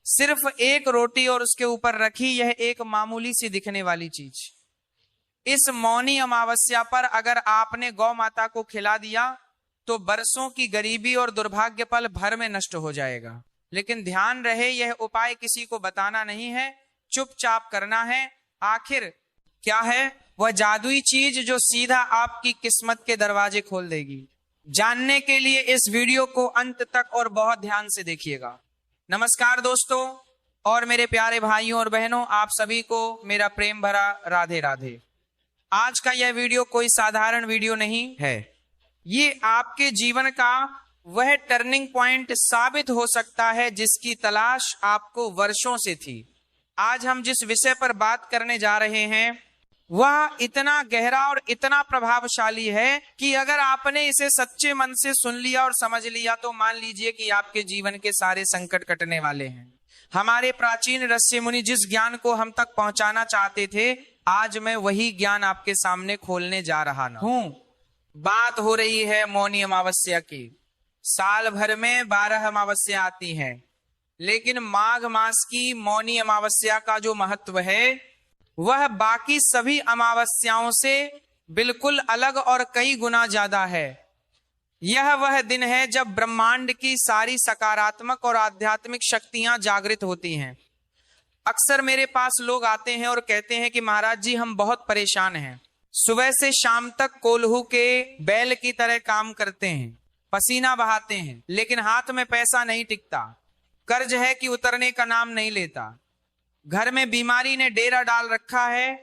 सिर्फ एक रोटी और उसके ऊपर रखी, यह एक मामूली सी दिखने वाली चीज। इस मौनी अमावस्या पर अगर आपने गौ माता को खिला दिया तो बरसों की गरीबी और दुर्भाग्य पल भर में नष्ट हो जाएगा। लेकिन ध्यान रहे, यह उपाय किसी को बताना नहीं है, चुपचाप करना है। आखिर क्या है वह जादुई चीज जो सीधा आपकी किस्मत के दरवाजे खोल देगी? जानने के लिए इस वीडियो को अंत तक और बहुत ध्यान से देखिएगा। नमस्कार दोस्तों और मेरे प्यारे भाइयों और बहनों, आप सभी को मेरा प्रेम भरा राधे राधे। आज का यह वीडियो कोई साधारण वीडियो नहीं है, ये आपके जीवन का वह टर्निंग पॉइंट साबित हो सकता है जिसकी तलाश आपको वर्षों से थी। आज हम जिस विषय पर बात करने जा रहे हैं वह इतना गहरा और इतना प्रभावशाली है कि अगर आपने इसे सच्चे मन से सुन लिया और समझ लिया तो मान लीजिए कि आपके जीवन के सारे संकट कटने वाले हैं। हमारे प्राचीन ऋषि मुनि जिस ज्ञान को हम तक पहुंचाना चाहते थे, आज मैं वही ज्ञान आपके सामने खोलने जा रहा हूं। बात हो रही है मौनी अमावस्या की। साल भर में 12 अमावस्या आती हैं, लेकिन माघ मास की मौनी अमावस्या का जो महत्व है वह बाकी सभी अमावस्याओं से बिल्कुल अलग और कई गुना ज्यादा है। यह वह दिन है जब ब्रह्मांड की सारी सकारात्मक और आध्यात्मिक शक्तियां जागृत होती हैं। अक्सर मेरे पास लोग आते हैं और कहते हैं कि महाराज जी, हम बहुत परेशान हैं, सुबह से शाम तक कोल्हू के बैल की तरह काम करते हैं, पसीना बहाते हैं, लेकिन हाथ में पैसा नहीं टिकता, कर्ज है कि उतरने का नाम नहीं लेता, घर में बीमारी ने डेरा डाल रखा है,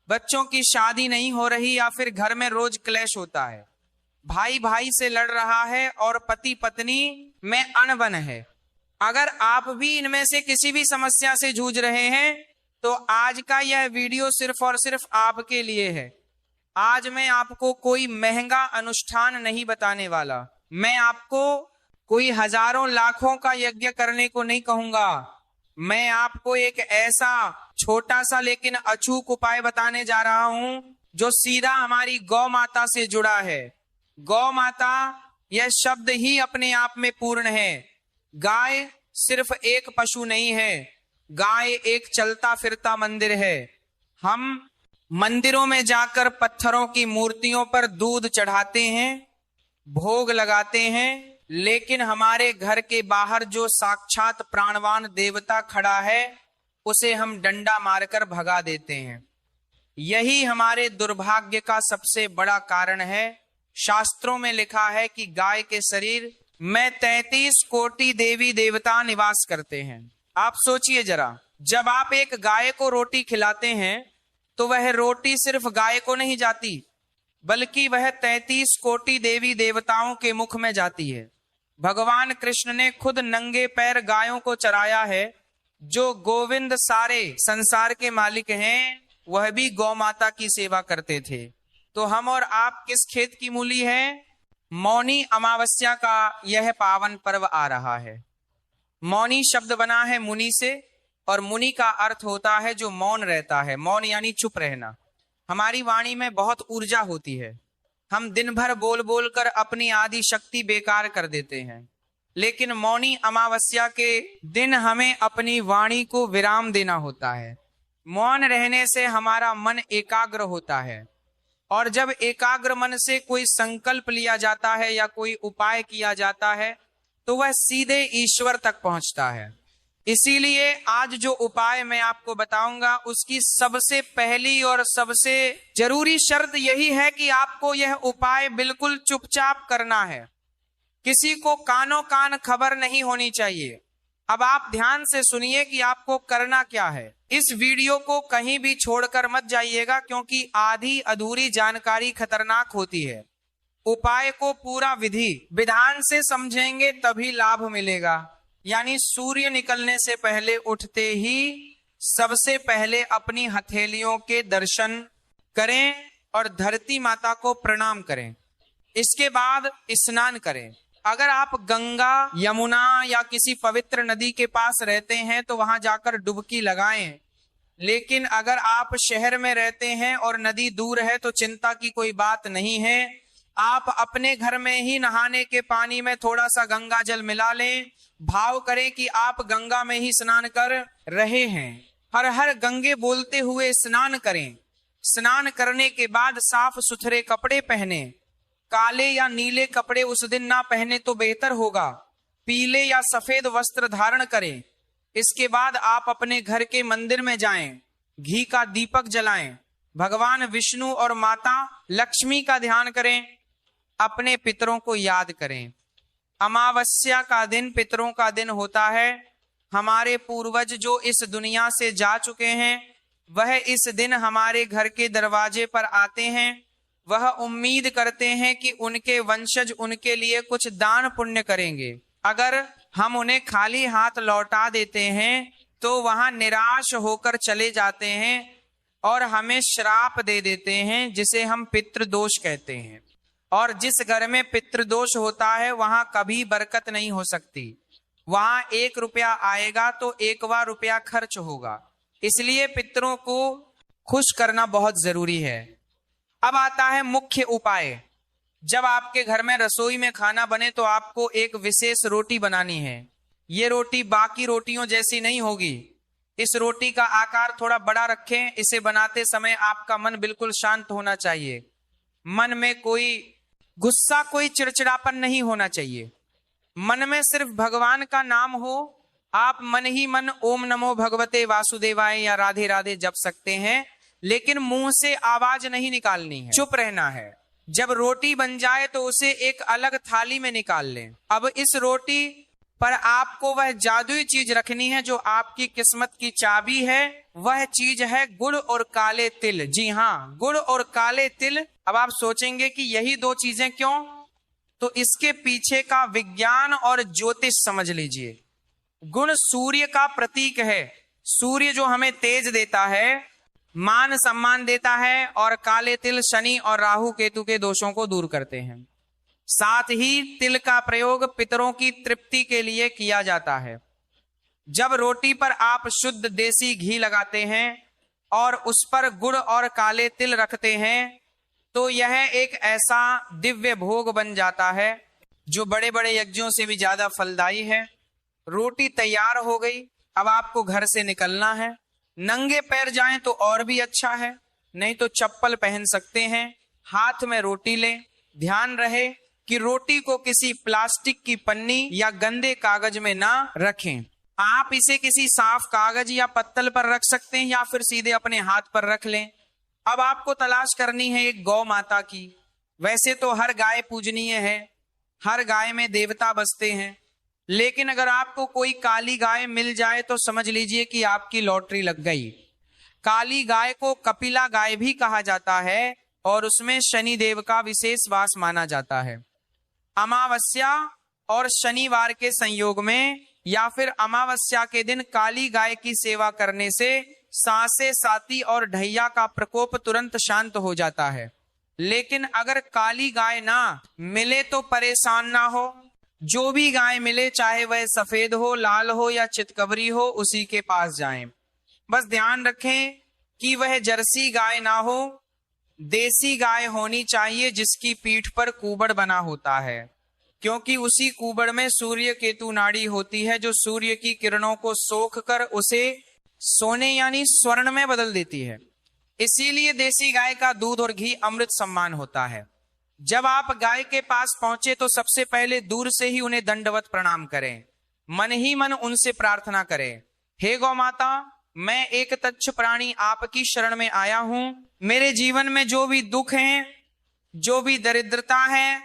बच्चों की शादी नहीं हो रही या फिर घर में रोज क्लेश होता है, भाई भाई से लड़ रहा है और पति पत्नी में अनबन है। अगर आप भी इनमें से किसी भी समस्या से जूझ रहे हैं तो आज का यह वीडियो सिर्फ और सिर्फ आपके लिए है। आज मैं आपको कोई महंगा अनुष्ठान नहीं बताने वाला, मैं आपको कोई हजारों लाखों का यज्ञ करने को नहीं कहूंगा। मैं आपको एक ऐसा छोटा सा लेकिन अचूक उपाय बताने जा रहा हूं जो सीधा हमारी गौ माता से जुड़ा है। गौ माता यह शब्द ही अपने आप में पूर्ण है। गाय सिर्फ एक पशु नहीं है, गाय एक चलता फिरता मंदिर है। हम मंदिरों में जाकर पत्थरों की मूर्तियों पर दूध चढ़ाते हैं, भोग लगाते हैं, लेकिन हमारे घर के बाहर जो साक्षात प्राणवान देवता खड़ा है उसे हम डंडा मारकर भगा देते हैं। यही हमारे दुर्भाग्य का सबसे बड़ा कारण है। शास्त्रों में लिखा है कि गाय के शरीर में 33 कोटि देवी देवता निवास करते हैं। आप सोचिए जरा, जब आप एक गाय को रोटी खिलाते हैं तो वह रोटी सिर्फ गाय को नहीं जाती, बल्कि वह 33 कोटि देवी देवताओं के मुख में जाती है। भगवान कृष्ण ने खुद नंगे पैर गायों को चराया है। जो गोविंद सारे संसार के मालिक हैं वह भी गौ माता की सेवा करते थे। तो हम और आप किस खेत की मूली हैं? मौनी अमावस्या का यह पावन पर्व आ रहा है। मौनी शब्द बना है मुनि से, और मुनि का अर्थ होता है जो मौन रहता है। मौन यानी चुप रहना। हमारी वाणी में बहुत ऊर्जा होती है, हम दिन भर बोल बोल कर अपनी आधी शक्ति बेकार कर देते हैं, लेकिन मौनी अमावस्या के दिन हमें अपनी वाणी को विराम देना होता है। मौन रहने से हमारा मन एकाग्र होता है, और जब एकाग्र मन से कोई संकल्प लिया जाता है या कोई उपाय किया जाता है तो वह सीधे ईश्वर तक पहुंचता है। इसीलिए आज जो उपाय मैं आपको बताऊंगा उसकी सबसे पहली और सबसे जरूरी शर्त यही है कि आपको यह उपाय बिल्कुल चुपचाप करना है। किसी को कानों कान खबर नहीं होनी चाहिए। अब आप ध्यान से सुनिए कि आपको करना क्या है। इस वीडियो को कहीं भी छोड़कर मत जाइएगा, क्योंकि आधी अधूरी जानकारी खतरनाक होती है। उपाय को पूरा विधि विधान से समझेंगे तभी लाभ मिलेगा। यानी सूर्य निकलने से पहले उठते ही सबसे पहले अपनी हथेलियों के दर्शन करें और धरती माता को प्रणाम करें। इसके बाद स्नान करें। अगर आप गंगा, यमुना या किसी पवित्र नदी के पास रहते हैं तो वहां जाकर डुबकी लगाएं। लेकिन अगर आप शहर में रहते हैं और नदी दूर है तो चिंता की कोई बात नहीं है। आप अपने घर में ही नहाने के पानी में थोड़ा सा गंगा जल मिला लें, भाव करें कि आप गंगा में ही स्नान कर रहे हैं। हर हर गंगे बोलते हुए स्नान करें। स्नान करने के बाद साफ सुथरे कपड़े पहने। काले या नीले कपड़े उस दिन ना पहने तो बेहतर होगा। पीले या सफेद वस्त्र धारण करें। इसके बाद आप अपने घर के मंदिर में जाएं, घी का दीपक जलाएं, भगवान विष्णु और माता लक्ष्मी का ध्यान करें, अपने पितरों को याद करें। अमावस्या का दिन पितरों का दिन होता है। हमारे पूर्वज जो इस दुनिया से जा चुके हैं वह इस दिन हमारे घर के दरवाजे पर आते हैं। वह उम्मीद करते हैं कि उनके वंशज उनके लिए कुछ दान पुण्य करेंगे। अगर हम उन्हें खाली हाथ लौटा देते हैं तो वहां निराश होकर चले जाते हैं और हमें श्राप दे देते हैं, जिसे हम पितृदोष कहते हैं। और जिस घर में पितृदोष होता है वहां कभी बरकत नहीं हो सकती। वहां 1 रुपया आएगा तो 1वां रुपया खर्च होगा। इसलिए पितरों को खुश करना बहुत जरूरी है। अब आता है मुख्य उपाय। जब आपके घर में रसोई में खाना बने तो आपको एक विशेष रोटी बनानी है। ये रोटी बाकी रोटियों जैसी नहीं होगी। इस रोटी का आकार थोड़ा बड़ा रखें। इसे बनाते समय आपका मन बिल्कुल शांत होना चाहिए। मन में कोई गुस्सा, कोई चिड़चिड़ापन नहीं होना चाहिए। मन में सिर्फ भगवान का नाम हो। आप मन ही मन ओम नमो भगवते वासुदेवाय या राधे राधे जप सकते हैं, लेकिन मुंह से आवाज नहीं निकालनी है, चुप रहना है। जब रोटी बन जाए तो उसे एक अलग थाली में निकाल लें। अब इस रोटी पर आपको वह जादुई चीज रखनी है जो आपकी किस्मत की चाबी है। वह चीज है गुड़ और काले तिल। जी हाँ, गुड़ और काले तिल। अब आप सोचेंगे कि यही 2 चीजें क्यों? तो इसके पीछे का विज्ञान और ज्योतिष समझ लीजिए। गुण सूर्य का प्रतीक है। सूर्य जो हमें तेज देता है, मान सम्मान देता है, और काले तिल शनि और राहु केतु के दोषों को दूर करते हैं। साथ ही तिल का प्रयोग पितरों की तृप्ति के लिए किया जाता है। जब रोटी पर आप शुद्ध देसी घी लगाते हैं और उस पर गुड़ और काले तिल रखते हैं तो यह एक ऐसा दिव्य भोग बन जाता है जो बड़े बड़े यज्ञों से भी ज्यादा फलदायी है। रोटी तैयार हो गई। अब आपको घर से निकलना है। नंगे पैर जाएं तो और भी अच्छा है, नहीं तो चप्पल पहन सकते हैं। हाथ में रोटी लें। ध्यान रहे कि रोटी को किसी प्लास्टिक की पन्नी या गंदे कागज में ना रखें। आप इसे किसी साफ कागज या पत्तल पर रख सकते हैं या फिर सीधे अपने हाथ पर रख लें। अब आपको तलाश करनी है एक गौ माता की। वैसे तो हर गाय पूजनीय है, हर गाय में देवता बसते हैं, लेकिन अगर आपको कोई काली गाय मिल जाए तो समझ लीजिए कि आपकी लॉटरी लग गई। काली गाय को कपिला गाय भी कहा जाता है और उसमें शनि देव का विशेष वास माना जाता है। अमावस्या और शनिवार के संयोग में या फिर अमावस्या के दिन काली गाय की सेवा करने से सांसे, साती और ढैया का प्रकोप तुरंत शांत हो जाता है। लेकिन अगर काली गाय ना मिले तो परेशान ना हो। जो भी गाय मिले, चाहे वह सफेद हो, लाल हो या चितकबरी हो, उसी के पास जाएं। बस ध्यान रखें कि वह जर्सी गाय ना हो, देसी गाय होनी चाहिए जिसकी पीठ पर कुबड़ बना होता है, क्योंकि उसी कुबड़ में सूर्य केतु नाड़ी होती है जो सूर्य की किरणों को सोख कर उसे सोने यानी स्वर्ण में बदल देती है। इसीलिए देसी गाय का दूध और घी अमृत सम्मान होता है। जब आप गाय के पास पहुंचे तो सबसे पहले दूर से ही उन्हें दंडवत प्रणाम करें। मन ही मन उनसे प्रार्थना करें, हे गौ माता, मैं एक तच्छ प्राणी आपकी शरण में आया हूं। मेरे जीवन में जो भी दुख है, जो भी दरिद्रता है,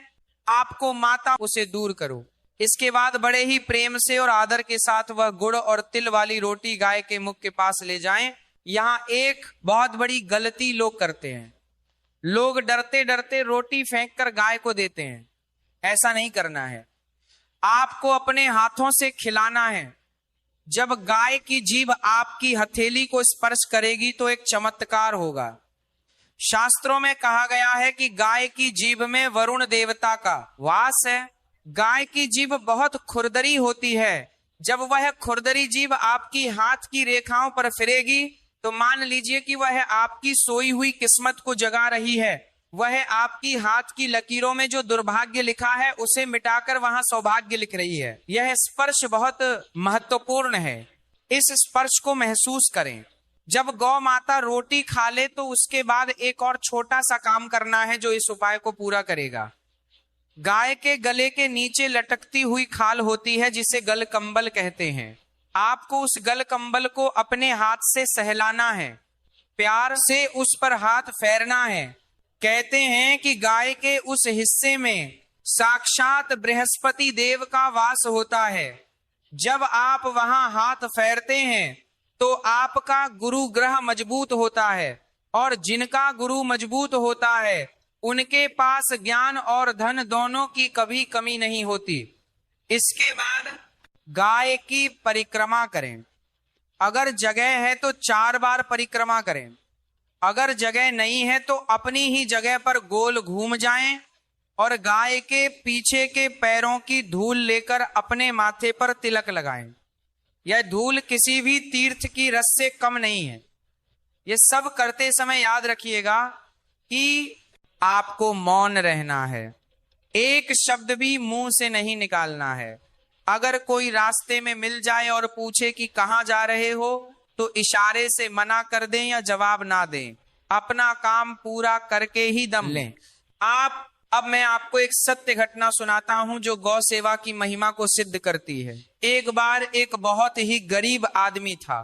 आपको माता उसे दूर करो। इसके बाद बड़े ही प्रेम से और आदर के साथ वह गुड़ और तिल वाली रोटी गाय के मुख के पास ले जाएं। यहाँ एक बहुत बड़ी गलती लोग करते हैं। लोग डरते डरते रोटी फेंक कर गाय को देते हैं। ऐसा नहीं करना है। आपको अपने हाथों से खिलाना है। जब गाय की जीभ आपकी हथेली को स्पर्श करेगी तो एक चमत्कार होगा। शास्त्रों में कहा गया है कि गाय की जीभ में वरुण देवता का वास है। गाय की जीभ बहुत खुरदरी होती है। जब वह खुरदरी जीभ आपकी हाथ की रेखाओं पर फिरेगी तो मान लीजिए कि वह आपकी सोई हुई किस्मत को जगा रही है। वह आपकी हाथ की लकीरों में जो दुर्भाग्य लिखा है उसे मिटाकर वहां सौभाग्य लिख रही है। यह स्पर्श बहुत महत्वपूर्ण है, इस स्पर्श को महसूस करें। जब गौ माता रोटी खा ले तो उसके बाद एक और छोटा सा काम करना है जो इस उपाय को पूरा करेगा। गाय के गले के नीचे लटकती हुई खाल होती है जिसे गल कंबल कहते हैं। आपको उस गल कंबल को अपने हाथ से सहलाना है, प्यार से उस पर हाथ फेरना है। कहते हैं कि गाय के उस हिस्से में साक्षात बृहस्पति देव का वास होता है। जब आप वहां हाथ फेरते हैं तो आपका गुरु ग्रह मजबूत होता है, और जिनका गुरु मजबूत होता है उनके पास ज्ञान और धन दोनों की कभी कमी नहीं होती। इसके बाद गाय की परिक्रमा करें। अगर जगह है तो 4 बार परिक्रमा करें, अगर जगह नहीं है तो अपनी ही जगह पर गोल घूम जाएं और गाय के पीछे के पैरों की धूल लेकर अपने माथे पर तिलक लगाएं। यह धूल किसी भी तीर्थ की रस से कम नहीं है। ये सब करते समय याद रखिएगा कि आपको मौन रहना है, एक शब्द भी मुंह से नहीं निकालना है। अगर कोई रास्ते में मिल जाए और पूछे कि कहाँ जा रहे हो तो इशारे से मना कर दें या जवाब ना दें, अपना काम पूरा करके ही दम लें। अब मैं आपको एक सत्य घटना सुनाता हूं जो गौ सेवा की महिमा को सिद्ध करती है। एक बार एक बहुत ही गरीब आदमी था,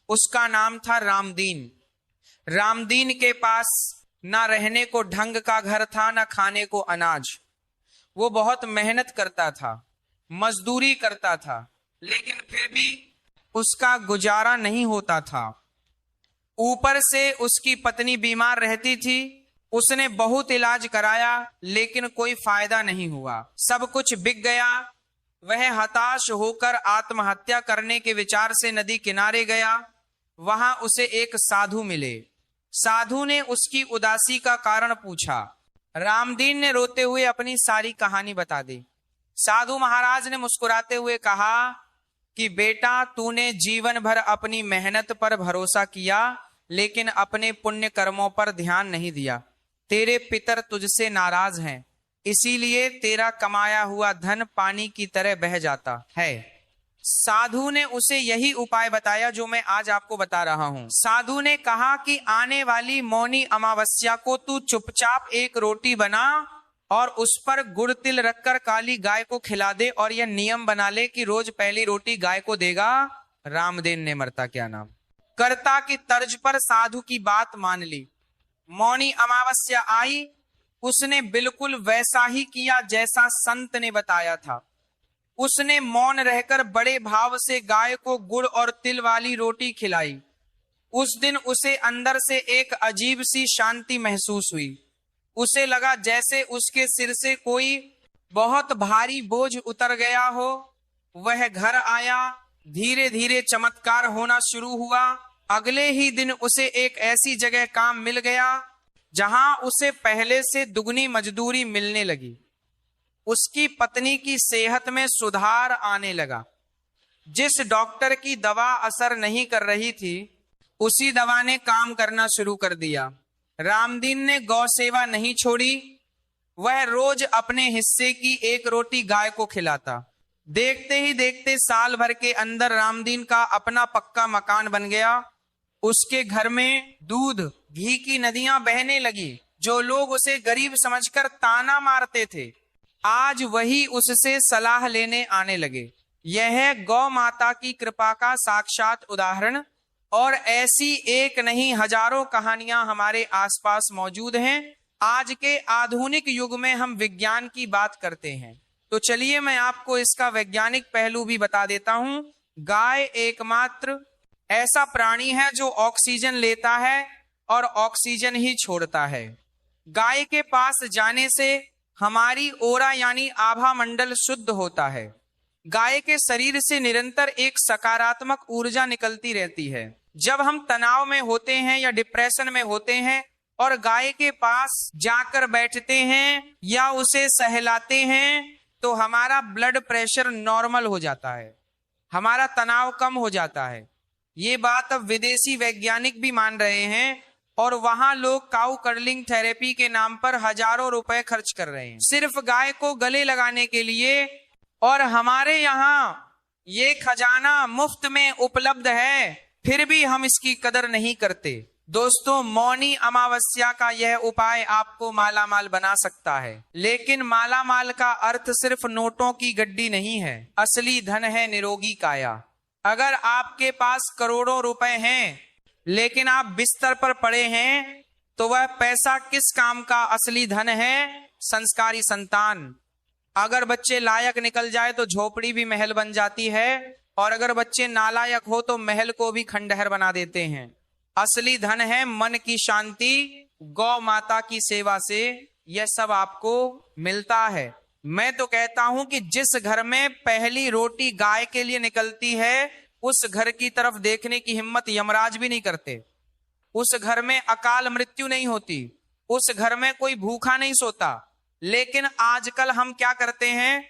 उसका नाम था रामदीन। रामदीन के पास ना रहने को ढंग का घर था, ना खाने को अनाज। वो बहुत मेहनत करता था, मजदूरी करता था, लेकिन फिर भी उसका गुजारा नहीं होता था। ऊपर से उसकी पत्नी बीमार रहती थी। उसने बहुत इलाज कराया लेकिन कोई फायदा नहीं हुआ, सब कुछ बिक गया। वह हताश होकर आत्महत्या करने के विचार से नदी किनारे गया। वहां उसे एक साधु मिले। साधु ने उसकी उदासी का कारण पूछा। रामदीन ने रोते हुए अपनी सारी कहानी बता दी। साधु महाराज ने मुस्कुराते हुए कहा कि बेटा, तूने जीवन भर अपनी मेहनत पर भरोसा किया लेकिन अपने पुण्य कर्मों पर ध्यान नहीं दिया। तेरे पितर तुझसे नाराज हैं, इसीलिए तेरा कमाया हुआ धन पानी की तरह बह जाता है। साधु ने उसे यही उपाय बताया जो मैं आज आपको बता रहा हूं। साधु ने कहा कि आने वाली मौनी अमावस्या को तू चुपचाप एक रोटी बना और उस पर गुड़ तिल रखकर काली गाय को खिला दे, और यह नियम बना ले कि रोज पहली रोटी गाय को देगा। रामदीन ने मरता क्या नाम कर्ता की तर्ज पर साधु की बात मान ली। मौनी अमावस्या आई, उसने बिल्कुल वैसा ही किया जैसा संत ने बताया था। उसने मौन रहकर बड़े भाव से गाय को गुड़ और तिल वाली रोटी खिलाई। उस दिन उसे अंदर से एक अजीब सी शांति महसूस हुई। उसे लगा जैसे उसके सिर से कोई बहुत भारी बोझ उतर गया हो। वह घर आया, धीरे धीरे चमत्कार होना शुरू हुआ। अगले ही दिन उसे एक ऐसी जगह काम मिल गया जहां उसे पहले से दुगनी मजदूरी मिलने लगी। उसकी पत्नी की सेहत में सुधार आने लगा। जिस डॉक्टर की दवा असर नहीं कर रही थी, उसी दवा ने काम करना शुरू कर दिया। रामदीन ने गौ सेवा नहीं छोड़ी। वह रोज अपने हिस्से की एक रोटी गाय को खिलाता। देखते ही देखते साल भर के अंदर रामदीन का अपना पक्का मकान बन गया। उसके घर में दूध घी की नदियां बहने लगी। जो लोग उसे गरीब समझकर ताना मारते थे, आज वही उससे सलाह लेने आने लगे। यह गौ माता की कृपा का साक्षात उदाहरण, और ऐसी एक नहीं हजारों कहानियां हमारे आसपास मौजूद हैं। आज के आधुनिक युग में हम विज्ञान की बात करते हैं, तो चलिए मैं आपको इसका वैज्ञानिक पहलू भी बता देता हूं। गाय एकमात्र ऐसा प्राणी है जो ऑक्सीजन लेता है और ऑक्सीजन ही छोड़ता है। गाय के पास जाने से हमारी ओरा यानी आभा मंडल शुद्ध होता है। गाय के शरीर से निरंतर एक सकारात्मक ऊर्जा निकलती रहती है। जब हम तनाव में होते हैं या डिप्रेशन में होते हैं और गाय के पास जाकर बैठते हैं या उसे सहलाते हैं, तो हमारा ब्लड प्रेशर नॉर्मल हो जाता है, हमारा तनाव कम हो जाता है। ये बात अब विदेशी वैज्ञानिक भी मान रहे हैं, और वहां लोग काउ कर्लिंग थेरेपी के नाम पर हजारों रुपए खर्च कर रहे हैं सिर्फ गाय को गले लगाने के लिए। और हमारे यहाँ ये खजाना मुफ्त में उपलब्ध है, फिर भी हम इसकी कदर नहीं करते। दोस्तों, मौनी अमावस्या का यह उपाय आपको मालामाल बना सकता है, लेकिन मालामाल का अर्थ सिर्फ नोटों की गड्डी नहीं है। असली धन है निरोगी काया। अगर आपके पास करोड़ों रुपए हैं लेकिन आप बिस्तर पर पड़े हैं तो वह पैसा किस काम का असली धन है? संस्कारी संतान। अगर बच्चे लायक निकल जाए तो झोपड़ी भी महल बन जाती है, और अगर बच्चे नालायक हो तो महल को भी खंडहर बना देते हैं। असली धन है मन की शांति, गौ माता की सेवा से यह सब आपको मिलता है। मैं तो कहता हूं कि जिस घर में पहली रोटी गाय के लिए निकलती है उस घर की तरफ देखने की हिम्मत यमराज भी नहीं करते। उस घर में अकाल मृत्यु नहीं होती, उस घर में कोई भूखा नहीं सोता। लेकिन आजकल हम क्या करते हैं,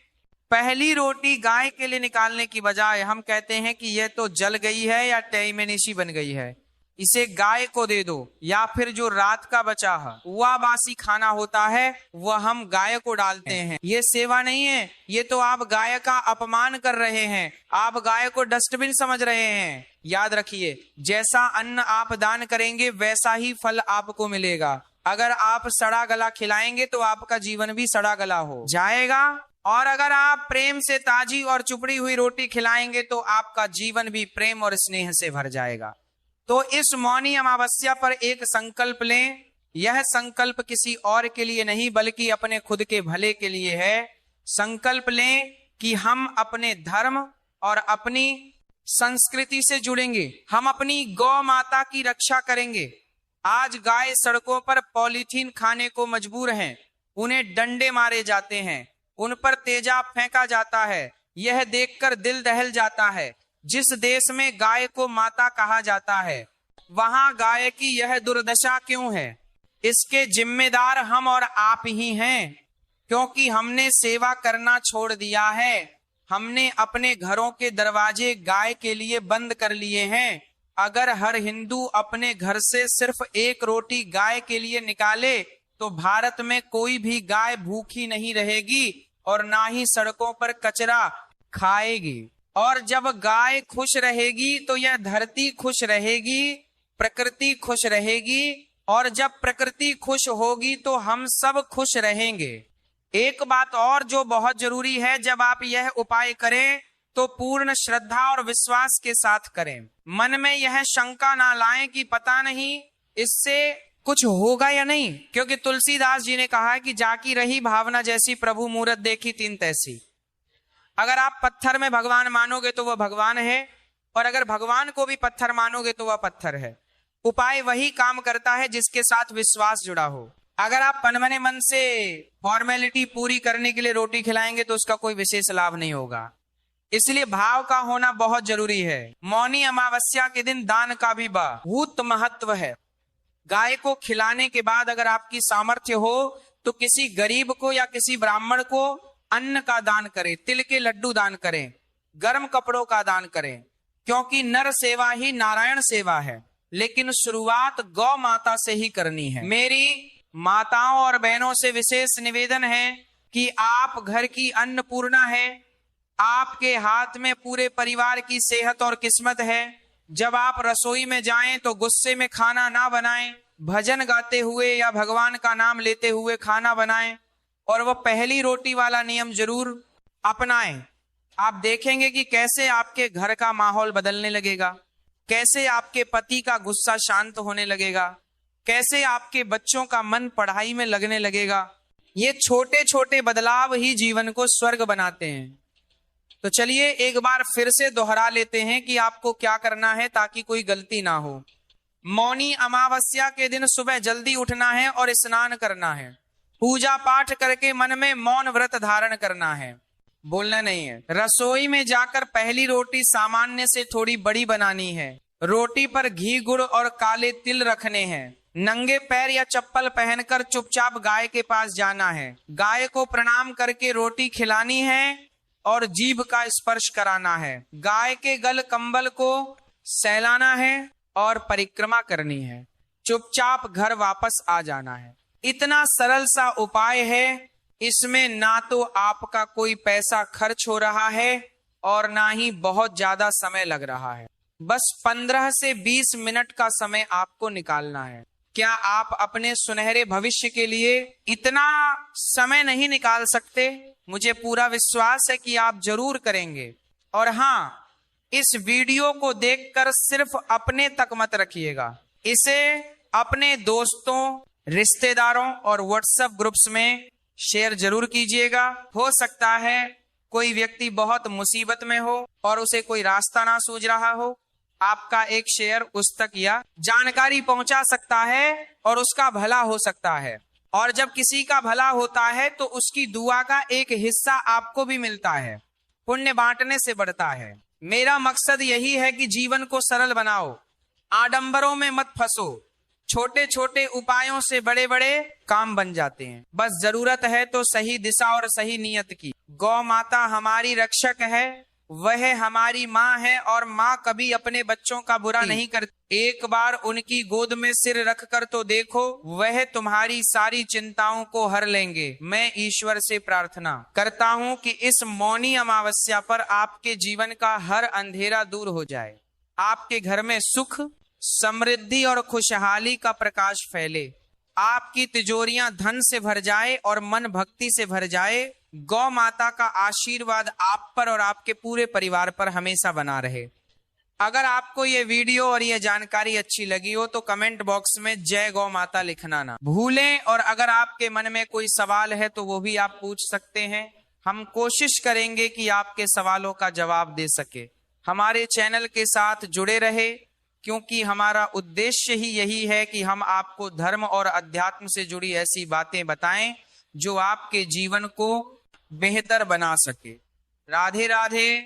पहली रोटी गाय के लिए निकालने की बजाय हम कहते हैं कि यह तो जल गई है या टैमेनिशी बन गई है, इसे गाय को दे दो। या फिर जो रात का बचा है वह बासी खाना होता है वह हम गाय को डालते हैं। ये सेवा नहीं है, ये तो आप गाय का अपमान कर रहे हैं, आप गाय को डस्टबिन समझ रहे हैं। याद रखिए, जैसा अन्न आप दान करेंगे वैसा ही फल आपको मिलेगा। अगर आप सड़ा गला खिलाएंगे तो आपका जीवन भी सड़ा गला हो जाएगा, और अगर आप प्रेम से ताजी और चुपड़ी हुई रोटी खिलाएंगे तो आपका जीवन भी प्रेम और स्नेह से भर जाएगा। तो इस मौनी अमावस्या पर एक संकल्प लें। यह संकल्प किसी और के लिए नहीं बल्कि अपने खुद के भले के लिए है। संकल्प लें कि हम अपने धर्म और अपनी संस्कृति से जुड़ेंगे, हम अपनी गौ माता की रक्षा करेंगे। आज गाय सड़कों पर पॉलीथीन खाने को मजबूर हैं, उन्हें डंडे मारे जाते हैं, उन पर तेजाब फेंका जाता है। यह देखकर दिल दहल जाता है। जिस देश में गाय को माता कहा जाता है वहां गाय की यह दुर्दशा क्यों है? इसके जिम्मेदार हम और आप ही हैं, क्योंकि हमने सेवा करना छोड़ दिया है। हमने अपने घरों के दरवाजे गाय के लिए बंद कर लिए हैं। अगर हर हिंदू अपने घर से सिर्फ एक रोटी गाय के लिए निकाले तो भारत में कोई भी गाय भूखी नहीं रहेगी और ना ही सड़कों पर कचरा खाएगी। और जब गाय खुश रहेगी तो यह धरती खुश रहेगी, प्रकृति खुश रहेगी, और जब प्रकृति खुश होगी तो हम सब खुश रहेंगे। एक बात और जो बहुत जरूरी है, जब आप यह उपाय करें तो पूर्ण श्रद्धा और विश्वास के साथ करें। मन में यह शंका ना लाएं कि पता नहीं इससे कुछ होगा या नहीं, क्योंकि तुलसीदास जी ने कहा है कि जाकी रही भावना जैसी प्रभु मूरत देखी तीन तैसी। अगर आप पत्थर में भगवान मानोगे तो वह भगवान है, और अगर भगवान को भी पत्थर मानोगे तो वह पत्थर है। उपाय वही काम करता है जिसके साथ विश्वास जुड़ा हो। अगर आप मनमने मन से फॉर्मेलिटी पूरी करने के लिए रोटी खिलाएंगे तो उसका कोई विशेष लाभ नहीं होगा। इसलिए भाव का होना बहुत जरूरी है। मौनी अमावस्या के दिन दान का भी बहुत महत्व है। गाय को खिलाने के बाद अगर आपकी सामर्थ्य हो तो किसी गरीब को या किसी ब्राह्मण को अन्न का दान करें, तिल के लड्डू दान करें, गर्म कपड़ों का दान करें, क्योंकि नर सेवा ही नारायण सेवा है। लेकिन शुरुआत गौ माता से ही करनी है। मेरी माताओं और बहनों से विशेष निवेदन है कि आप घर की अन्नपूर्णा है, आपके हाथ में पूरे परिवार की सेहत और किस्मत है। जब आप रसोई में जाएं तो गुस्से में खाना ना बनाएं, भजन गाते हुए या भगवान का नाम लेते हुए खाना बनाएं, और वह पहली रोटी वाला नियम जरूर अपनाएं। आप देखेंगे कि कैसे आपके घर का माहौल बदलने लगेगा, कैसे आपके पति का गुस्सा शांत होने लगेगा, कैसे आपके बच्चों का मन पढ़ाई में लगने लगेगा। ये छोटे छोटे बदलाव ही जीवन को स्वर्ग बनाते हैं। तो चलिए एक बार फिर से दोहरा लेते हैं कि आपको क्या करना है ताकि कोई गलती ना हो। मौनी अमावस्या के दिन सुबह जल्दी उठना है और स्नान करना है। पूजा पाठ करके मन में मौन व्रत धारण करना है, बोलना नहीं है। रसोई में जाकर पहली रोटी सामान्य से थोड़ी बड़ी बनानी है। रोटी पर घी गुड़ और काले तिल रखने हैं। नंगे पैर या चप्पल पहनकर चुपचाप गाय के पास जाना है। गाय को प्रणाम करके रोटी खिलानी है और जीभ का स्पर्श कराना है। गाय के गल कंबल को सहलाना है और परिक्रमा करनी है। चुपचाप घर वापस आ जाना है। इतना सरल सा उपाय है, इसमें ना तो आपका कोई पैसा खर्च हो रहा है और ना ही बहुत ज्यादा समय लग रहा है। बस 15 से 20 मिनट का समय आपको निकालना है। क्या आप अपने सुनहरे भविष्य के लिए इतना समय नहीं निकाल सकते? मुझे पूरा विश्वास है कि आप जरूर करेंगे। और हाँ, इस वीडियो को देखकर सिर्फ अपने तक मत रखिएगा, इसे अपने दोस्तों, रिश्तेदारों और व्हाट्सएप ग्रुप्स में शेयर जरूर कीजिएगा। हो सकता है कोई व्यक्ति बहुत मुसीबत में हो और उसे कोई रास्ता ना सूझ रहा हो, आपका एक शेयर उस तक या जानकारी पहुंचा सकता है और उसका भला हो सकता है। और जब किसी का भला होता है तो उसकी दुआ का एक हिस्सा आपको भी मिलता है। पुण्य बांटने से बढ़ता है। मेरा मकसद यही है कि जीवन को सरल बनाओ, आडंबरों में मत फंसो। छोटे छोटे उपायों से बड़े बड़े काम बन जाते हैं। बस जरूरत है तो सही दिशा और सही नियत की। गौ माता हमारी रक्षक है, वह हमारी माँ है और माँ कभी अपने बच्चों का बुरा नहीं करती। एक बार उनकी गोद में सिर रख कर तो देखो, वह तुम्हारी सारी चिंताओं को हर लेंगे। मैं ईश्वर से प्रार्थना करता हूँ कि इस मौनी अमावस्या पर आपके जीवन का हर अंधेरा दूर हो जाए, आपके घर में सुख, समृद्धि और खुशहाली का प्रकाश फैले, आपकी तिजोरियां धन से भर जाए और मन भक्ति से भर जाए। गौ माता का आशीर्वाद आप पर और आपके पूरे परिवार पर हमेशा बना रहे। अगर आपको ये वीडियो और ये जानकारी अच्छी लगी हो तो कमेंट बॉक्स में जय गौ माता लिखना ना भूलें। और अगर आपके मन में कोई सवाल है तो वो भी आप पूछ सकते हैं। हम कोशिश करेंगे कि आपके सवालों का जवाब दे सके। हमारे चैनल के साथ जुड़े रहे, क्योंकि हमारा उद्देश्य ही यही है कि हम आपको धर्म और अध्यात्म से जुड़ी ऐसी बातें बताएं जो आपके जीवन को बेहतर बना सके। राधे राधे।